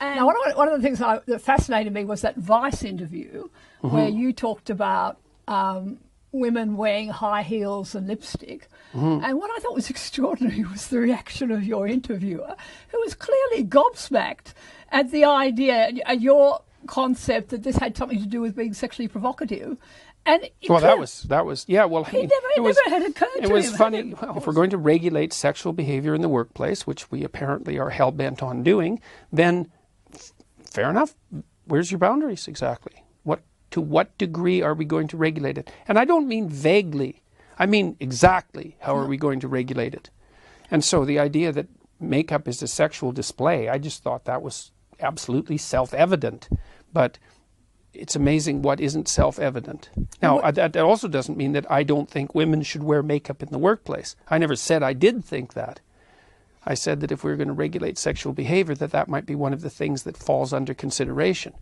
Now, one of the things that fascinated me was that Vice interview where you talked about women wearing high heels and lipstick. And what I thought was extraordinary was the reaction of your interviewer, who was clearly gobsmacked at the idea, your concept that this had something to do with being sexually provocative. And well, that was yeah. Well, it never had occurred to him. It was funny. Well, if we're going to regulate sexual behavior in the workplace, which we apparently are hell bent on doing, then fair enough. Where's your boundaries exactly? To what degree are we going to regulate it? And I don't mean vaguely. I mean exactly how are we going to regulate it? And so the idea that makeup is a sexual display, I just thought that was absolutely self-evident. But it's amazing what isn't self-evident. Now, that also doesn't mean that I don't think women should wear makeup in the workplace. I never said I did think that. I said that if we were going to regulate sexual behavior, that might be one of the things that falls under consideration.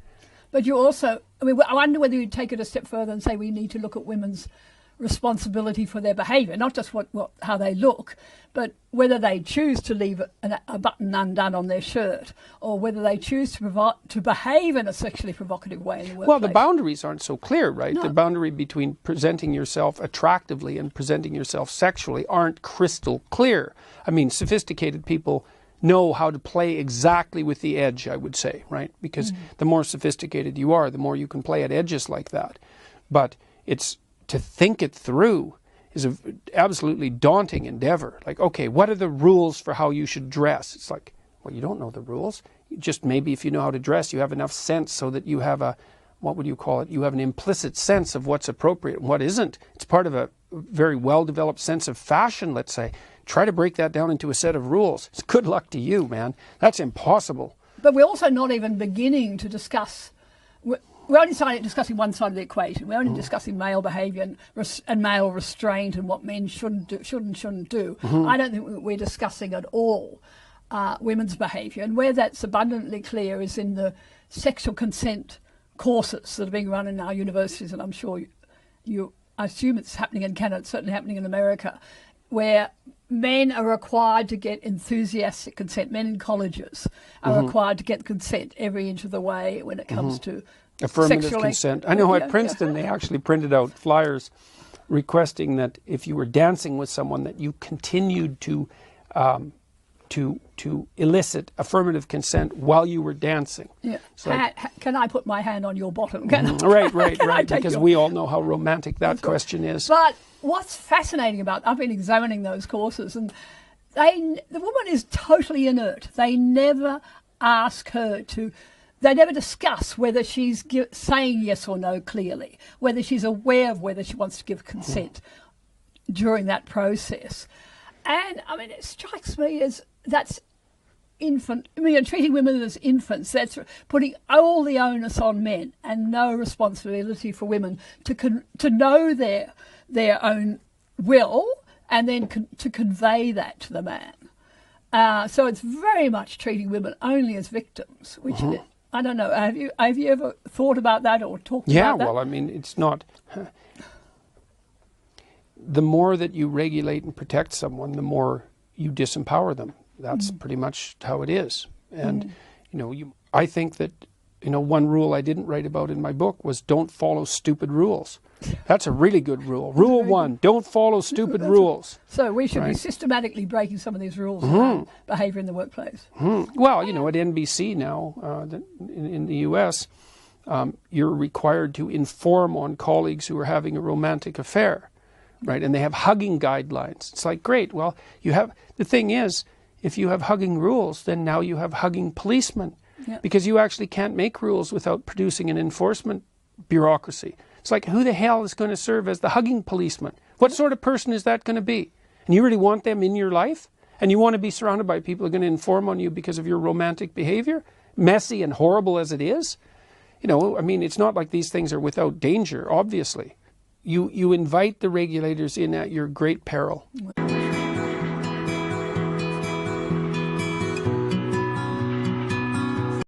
But you also, I wonder whether you'd take it a step further and say we need to look at women's responsibility for their behaviour, not just how they look, but whether they choose to leave a button undone on their shirt, or whether they choose to behave in a sexually provocative way in the workplace. Well, the boundaries aren't so clear, right? No. The boundary between presenting yourself attractively and presenting yourself sexually aren't crystal clear. I mean, sophisticated people know how to play exactly with the edge, I would say, right? Because the more sophisticated you are, the more you can play at edges like that. But it's to think it through is an absolutely daunting endeavor. Like, okay, what are the rules for how you should dress? It's like, well, you don't know the rules. Just maybe if you know how to dress, you have enough sense so that you have a, what would you call it? You have an implicit sense of what's appropriate and what isn't. It's part of a very well-developed sense of fashion, let's say. Try to break that down into a set of rules. It's good luck to you, man. That's impossible. But we're also not even beginning to discuss. We're only discussing one side of the equation. We're only discussing male behaviour and male restraint and what men shouldn't and shouldn't do. I don't think we're discussing at all women's behaviour. And where that's abundantly clear is in the sexual consent courses that are being run in our universities, and I'm sure I assume it's happening in Canada, it's certainly happening in America, where men are required to get enthusiastic consent. Men in colleges are required to get consent every inch of the way when it comes to affirmative consent. I know at Princeton they actually printed out flyers requesting that if you were dancing with someone that you continued to elicit affirmative consent while you were dancing. Yeah. So can I put my hand on your bottom? Can I? Right. Because we all know how romantic that question is. But what's fascinating about, I've been examining those courses, and the woman is totally inert. They never ask her to. They never discuss whether she's saying yes or no clearly, whether she's aware of whether she wants to give consent during that process. And, I mean, it strikes me as that's treating women as infants, that's putting all the onus on men and no responsibility for women to know their own will and then to convey that to the man. So it's very much treating women only as victims, which I don't know. Have you ever thought about that or talked about that? Yeah, well, I mean, it's not. The more that you regulate and protect someone, the more you disempower them. That's pretty much how it is. And I think that one rule I didn't write about in my book was don't follow stupid rules. That's a really good rule. Rule 1: don't follow stupid rules. So we should be systematically breaking some of these rules around behaviour in the workplace. Well, at NBC now, in the U.S., you're required to inform on colleagues who are having a romantic affair, right? And they have hugging guidelines. It's like, great. Well, the thing is, if you have hugging rules, then now you have hugging policemen, because you actually can't make rules without producing an enforcement bureaucracy. It's like, who the hell is going to serve as the hugging policeman? What sort of person is that going to be? And you really want them in your life? And you want to be surrounded by people who are going to inform on you because of your romantic behavior, messy and horrible as it is? I mean, it's not like these things are without danger, obviously. You invite the regulators in at your great peril.